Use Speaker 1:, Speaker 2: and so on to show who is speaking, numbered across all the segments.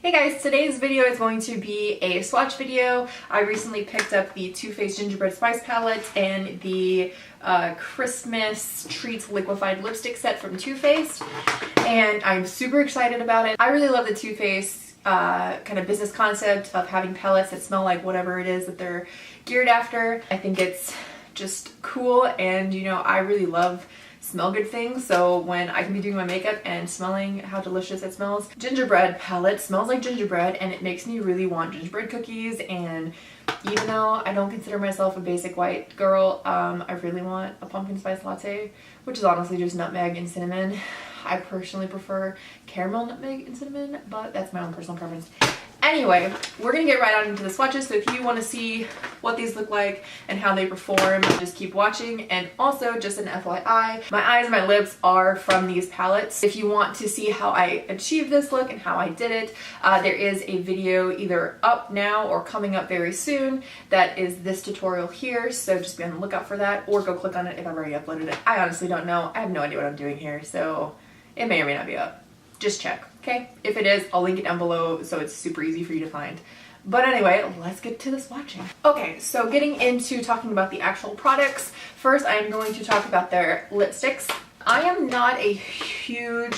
Speaker 1: Hey guys, today's video is going to be a swatch video. I recently picked up the Too Faced Gingerbread Spice Palette and the Christmas Treats Liquefied Lipstick set from Too Faced, and I'm super excited about it. I really love the Too Faced kind of business concept of having palettes that smell like whatever it is that they're geared after. I think it's just cool, and you know, I really love smell good things, so when I can be doing my makeup and smelling how delicious it smells. Gingerbread palette smells like gingerbread, and it makes me really want gingerbread cookies, and even though I don't consider myself a basic white girl, I really want a pumpkin spice latte, which is honestly just nutmeg and cinnamon. I personally prefer caramel, nutmeg, and cinnamon, but that's my own personal preference. Anyway, we're gonna get right on into the swatches, so if you want to see what these look like and how they perform, just keep watching. And also, just an FYI, my eyes and my lips are from these palettes. If you want to see how I achieved this look and how I did it, there is a video either up now or coming up very soon that is this tutorial here, so just be on the lookout for that, or go click on it if I've already uploaded it. I honestly don't know. I have no idea what I'm doing here, so it may or may not be up. Just check, okay? If it is, I'll link it down below so it's super easy for you to find. But anyway, let's get to the swatching. Okay, so getting into talking about the actual products, first I am going to talk about their lipsticks. I am not a huge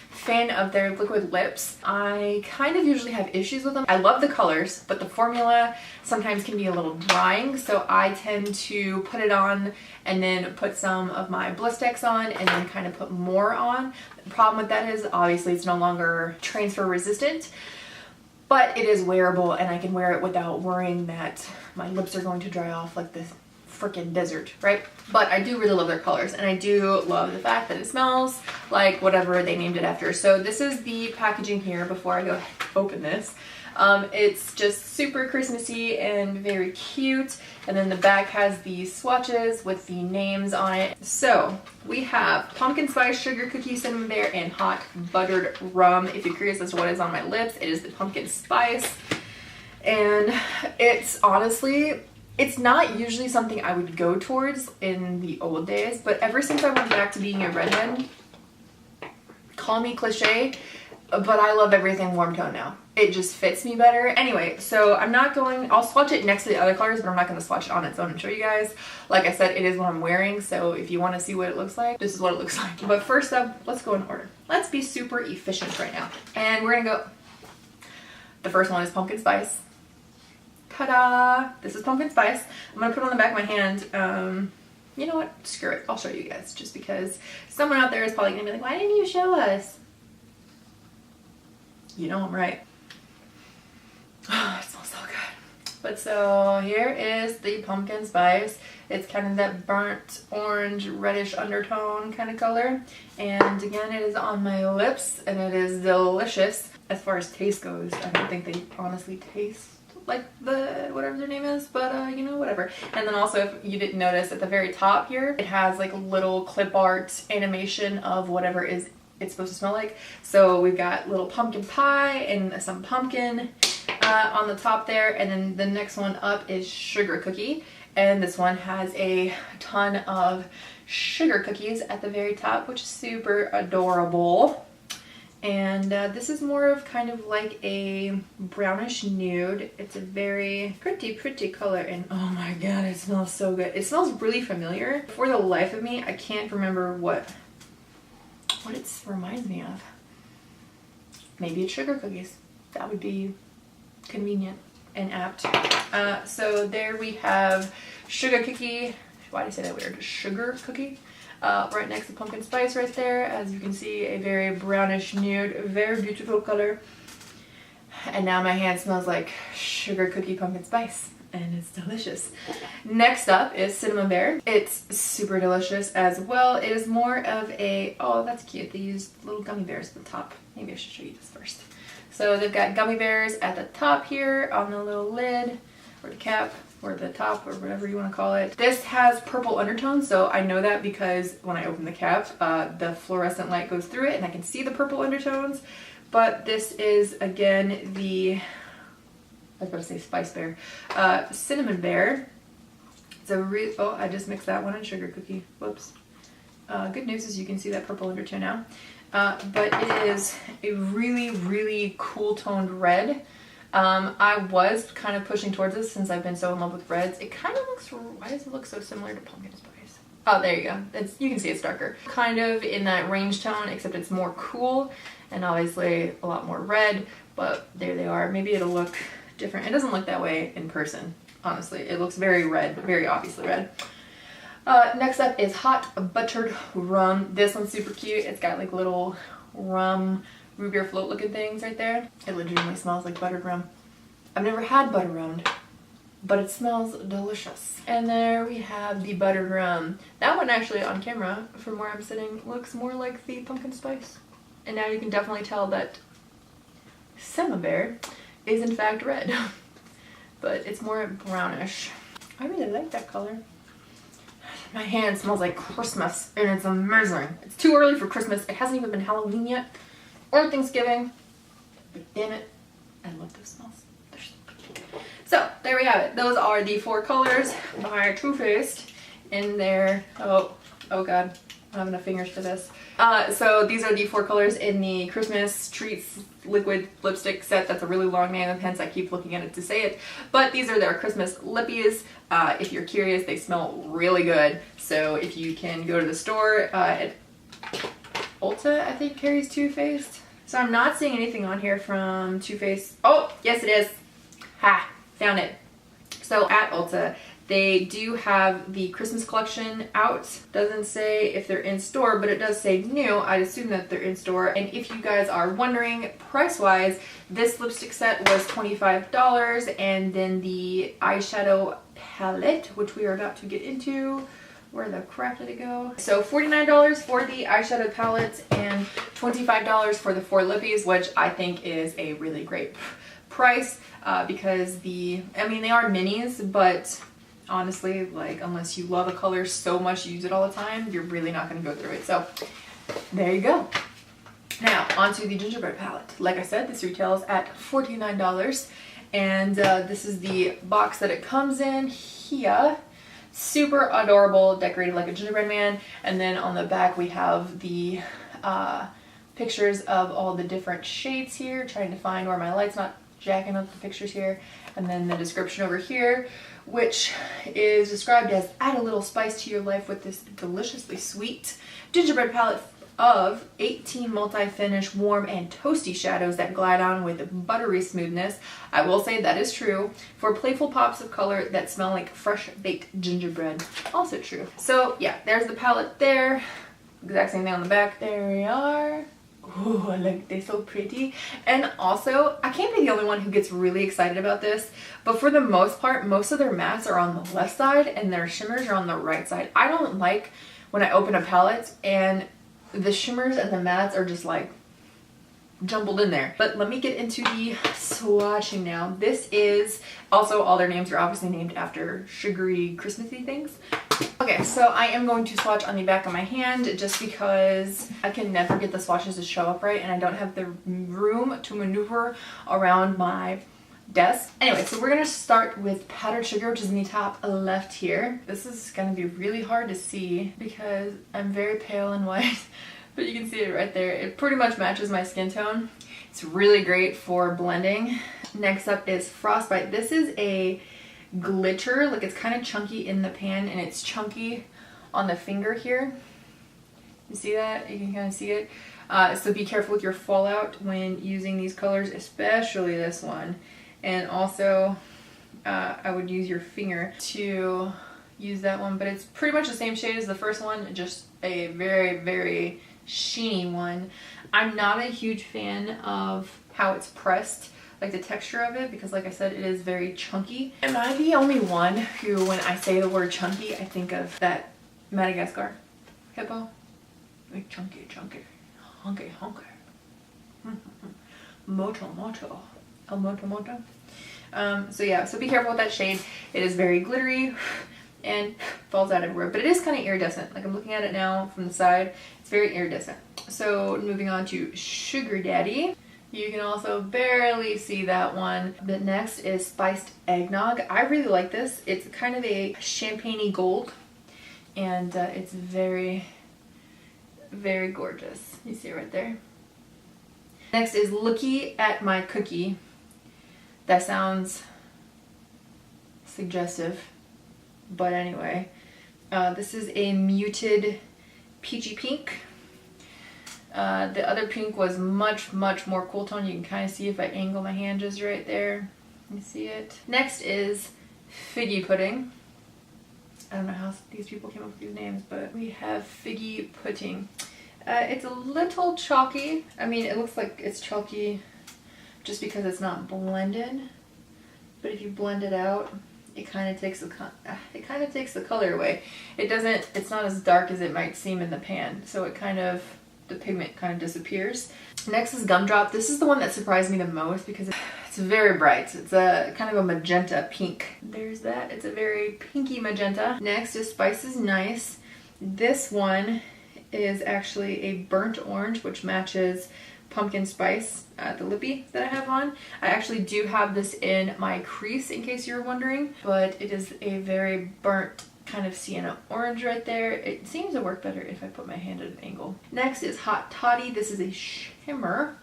Speaker 1: fan of their liquid lips. I kind of usually have issues with them. I love the colors, but the formula sometimes can be a little drying, so I tend to put it on and then put some of my Blistex on and then kind of put more on. The problem with that is obviously it's no longer transfer resistant, but it is wearable and I can wear it without worrying that my lips are going to dry off like this freaking desert, right? But I do really love their colors, and I do love the fact that it smells like whatever they named it after. So this is the packaging here before I go open this. It's just super Christmassy and very cute, and then the back has the swatches with the names on it. So we have pumpkin spice, sugar cookie, cinnamon bear, and hot buttered rum. If you're curious as to what is on my lips, it is the pumpkin spice, and it's honestly, it's not usually something I would go towards in the old days, but ever since I went back to being a redhead, call me cliche, but I love everything warm tone now. It just fits me better. Anyway, so I'll swatch it next to the other colors, but I'm not going to swatch it on its own and show you guys. Like I said, it is what I'm wearing, so if you want to see what it looks like, this is what it looks like. But first up, let's go in order. Let's be super efficient right now. And we're going to go, the first one is pumpkin spice. Ta-da! This is pumpkin spice. I'm gonna put it on the back of my hand. You know what? Screw it. I'll show you guys, just because someone out there is probably gonna be like, why didn't you show us? You know I'm right. Oh, it smells so good. But so here is the pumpkin spice. It's kind of that burnt orange reddish undertone kind of color. And again, it is on my lips and it is delicious. As far as taste goes, I don't think they honestly taste like the whatever their name is, but you know, whatever. And then also, if you didn't notice, at the very top here it has like a little clip art animation of whatever it's supposed to smell like. So we've got little pumpkin pie and some pumpkin on the top there, and then the next one up is sugar cookie, and this one has a ton of sugar cookies at the very top, which is super adorable. And this is more of kind of like a brownish nude. It's a very pretty color, and oh my god, it smells so good. It smells really familiar. For the life of me, I can't remember what it reminds me of. Maybe it's sugar cookies. That would be convenient and apt. So there we have sugar cookie. Why did I say that weird? Sugar cookie. Right next to pumpkin spice right there. As you can see, a very brownish nude, very beautiful color. And now my hand smells like sugar cookie pumpkin spice, and it's delicious. Next up is cinnamon bear. It's super delicious as well. It is more of a, oh that's cute, they used little gummy bears at the top. Maybe I should show you this first. So they've got gummy bears at the top here on the little lid, or the cap, or the top, or whatever you want to call it. This has purple undertones, so I know that because when I open the cap, the fluorescent light goes through it and I can see the purple undertones. But this is, again, the, I was about to say spice bear, cinnamon bear. It's a oh, I just mixed that one in sugar cookie. Whoops. Good news is you can see that purple undertone now. but it is a really, really cool toned red. I was kind of pushing towards this since I've been so in love with reds. It kind of looks, why does it look so similar to pumpkin spice? Oh, there you go. You can see it's darker. Kind of in that range tone, except it's more cool and obviously a lot more red, but there they are. Maybe it'll look different. It doesn't look that way in person, honestly. It looks very red, very obviously red. Next up is Hot Buttered Rum. This one's super cute. It's got like little rum root beer float looking things right there. It legitimately smells like buttered rum. I've never had buttered rum, but it smells delicious. And there we have the buttered rum. That one actually on camera, from where I'm sitting, looks more like the pumpkin spice. And now you can definitely tell that Sema Bear is in fact red, but it's more brownish. I really like that color. My hand smells like Christmas and it's amazing. It's too early for Christmas. It hasn't even been Halloween yet or Thanksgiving, but damn it, I love those smells. They're so cute. So there we have it. Those are the 4 colors by Too Faced in their, oh god, I don't have enough fingers for this. So these are the 4 colors in the Christmas Treats liquid lipstick set. That's a really long name, hence I keep looking at it to say it. But these are their Christmas Lippies. If you're curious, they smell really good. So if you can go to the store, at Ulta, I think, carries Too Faced. So I'm not seeing anything on here from Too Faced. Oh, yes it is. Ha, found it. So at Ulta, they do have the Christmas collection out. Doesn't say if they're in store, but it does say new. I'd assume that they're in store. And if you guys are wondering, price-wise, this lipstick set was $25, and then the eyeshadow palette, which we are about to get into. Where the crap did it go? So $49 for the eyeshadow palette and $25 for the 4 lippies, which I think is a really great price because they are minis, but honestly, like, unless you love a color so much you use it all the time, you're really not going to go through it. So there you go. Now onto the Gingerbread palette. Like I said, this retails at $49, and this is the box that it comes in here. Super adorable, decorated like a gingerbread man. And then on the back we have the pictures of all the different shades here, trying to find where my light's not jacking up the pictures here. And then the description over here, which is described as add a little spice to your life with this deliciously sweet gingerbread palette of 18 multi-finish warm and toasty shadows that glide on with buttery smoothness. I will say that is true. For playful pops of color that smell like fresh baked gingerbread. Also true. So yeah, there's the palette there. Exact same thing on the back. There we are. Ooh, I like, they're so pretty. And also, I can't be the only one who gets really excited about this, but for the most part, most of their mattes are on the left side and their shimmers are on the right side. I don't like when I open a palette and the shimmers and the mattes are just like jumbled in there. But let me get into the swatching now. This is also, all their names are obviously named after sugary Christmassy things. Okay, so I am going to swatch on the back of my hand just because I can never get the swatches to show up right and I don't have the room to maneuver around my desk. Anyway, so we're gonna start with powdered sugar, which is in the top left here. This is gonna be really hard to see because I'm very pale and white, but you can see it right there. It pretty much matches my skin tone. It's really great for blending. Next up is Frostbite. This is a glitter, like it's kind of chunky in the pan and it's chunky on the finger here. You see that? You can kind of see it. So be careful with your fallout when using these colors, especially this one. And also, I would use your finger to use that one, but it's pretty much the same shade as the first one, just a very, very sheeny one. I'm not a huge fan of how it's pressed, like the texture of it, because like I said, it is very chunky. Am I the only one who, when I say the word chunky, I think of that Madagascar hippo? Like chunky, chunky, hunky, hunky. Moto, moto. El moto, moto. So yeah, so be careful with that shade. It is very glittery and falls out everywhere, but it is kind of iridescent. Like I'm looking at it now from the side, it's very iridescent. So moving on to Sugar Daddy. You can also barely see that one. The next is Spiced Eggnog. I really like this. It's kind of a champagne-y gold, and it's very, very gorgeous. You see it right there. Next is Looky at My Cookie. That sounds suggestive, but anyway. This is a muted peachy pink. The other pink was much more cool tone. You can kind of see if I angle my hand just right there. You see it. Next is Figgy Pudding. I don't know how these people came up with these names, but we have Figgy Pudding. It's a little chalky. I mean, it looks like it's chalky just because it's not blended. But if you blend it out, it kind of takes the color away. It's not as dark as it might seem in the pan. So the pigment kind of disappears. Next is Gumdrop. This is the one that surprised me the most because it's very bright. It's a kind of a magenta pink. There's that. It's a very pinky magenta. Next is Spice is Nice. This one is actually a burnt orange, which matches pumpkin spice, the Lippie that I have on. I actually do have this in my crease in case you're wondering, but it is a very burnt kind of sienna orange right there. It seems to work better if I put my hand at an angle. Next is Hot Toddy. This is a shimmer.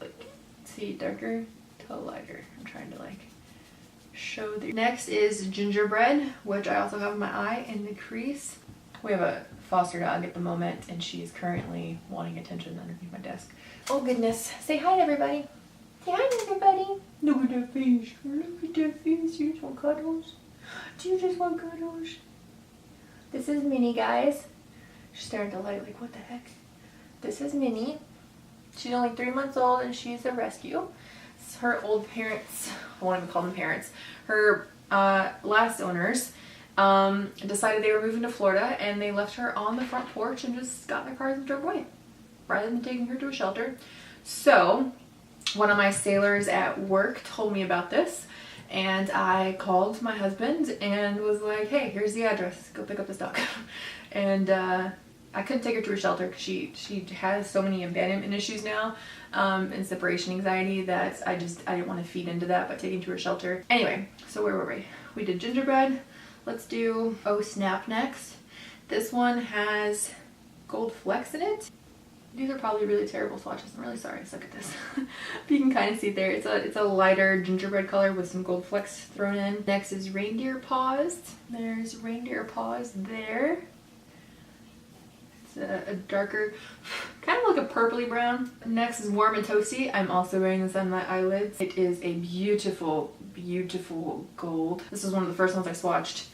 Speaker 1: See, darker to lighter. I'm trying to like show the... Next is Gingerbread, which I also have in my eye in the crease. We have a foster dog at the moment, and she is currently wanting attention underneath my desk. Oh goodness. Say hi to everybody. Say hi to everybody. Look at that face. Look at that face. You just want cuddles? Do you just want cuddles? This is Minnie, guys. She's starting to light like, what the heck? This is Minnie. She's only 3 months old and she's a rescue. It's her old parents, I won't even call them parents, her last owners decided they were moving to Florida, and they left her on the front porch and just got in their cars and drove away rather than taking her to a shelter. So one of my sailors at work told me about this, and I called my husband and was like, hey, here's the address, go pick up this dog. And I couldn't take her to a shelter because she has so many abandonment issues now and separation anxiety that I didn't want to feed into that by taking her to a shelter. Anyway, so where were we? We did Gingerbread. Let's do Oh Snap next. This one has gold flecks in it. These are probably really terrible swatches. I'm really sorry. I suck at this. But you can kind of see it there. It's a lighter gingerbread color with some gold flecks thrown in. Next is Reindeer Paws. There's Reindeer Paws there. It's a darker, kind of like a purpley brown. Next is Warm and Toasty. I'm also wearing this on my eyelids. It is a beautiful, beautiful gold. This is one of the first ones I swatched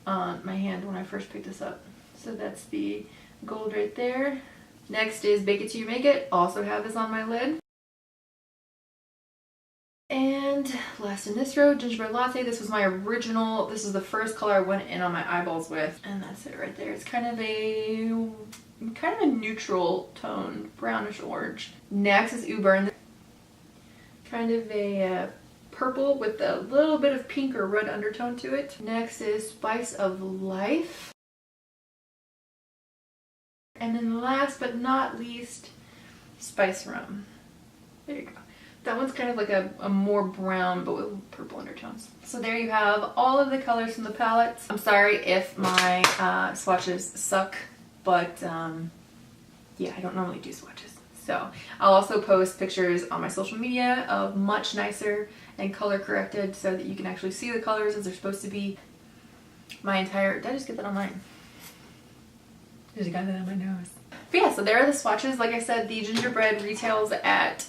Speaker 1: on my hand when I first picked this up. So that's the gold right there. Next is Bake It Till You Make It. Also have this on my lid. And last in this row, Gingerbread Latte. This was my original, this is the first color I went in on my eyeballs with. And that's it right there. It's kind of a neutral tone, brownish orange. Next is Uburn. Kind of a purple with a little bit of pink or red undertone to it. Next is Spice of Life. And then last but not least, Spice Rum. There you go. That one's kind of like a more brown but with purple undertones. So there you have all of the colors from the palette. I'm sorry if my swatches suck, but yeah, I don't normally do swatches. So I'll also post pictures on my social media of much nicer and color corrected so that you can actually see the colors as they're supposed to be. Did I just get that on mine? I just got that on my nose. But yeah, so there are the swatches. Like I said, the gingerbread retails at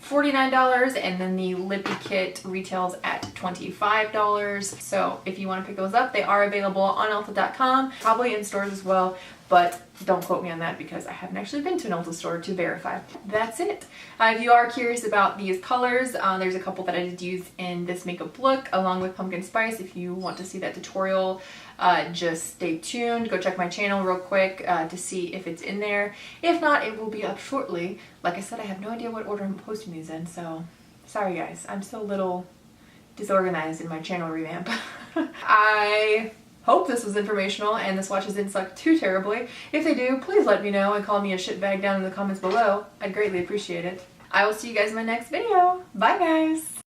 Speaker 1: $49, and then the Lippie kit retails at $25. So if you want to pick those up, they are available on Ulta.com, probably in stores as well, but don't quote me on that because I haven't actually been to an Ulta store to verify. That's it. If you are curious about these colors, there's a couple that I did use in this makeup look along with pumpkin spice. If you want to see that tutorial, just stay tuned. Go check my channel real quick to see if it's in there. If not, it will be up shortly. Like I said, I have no idea what order I'm posting these in, so sorry guys. I'm still a little disorganized in my channel revamp. I hope this was informational and the swatches didn't suck too terribly. If they do, please let me know and call me a shitbag down in the comments below. I'd greatly appreciate it. I will see you guys in my next video. Bye guys!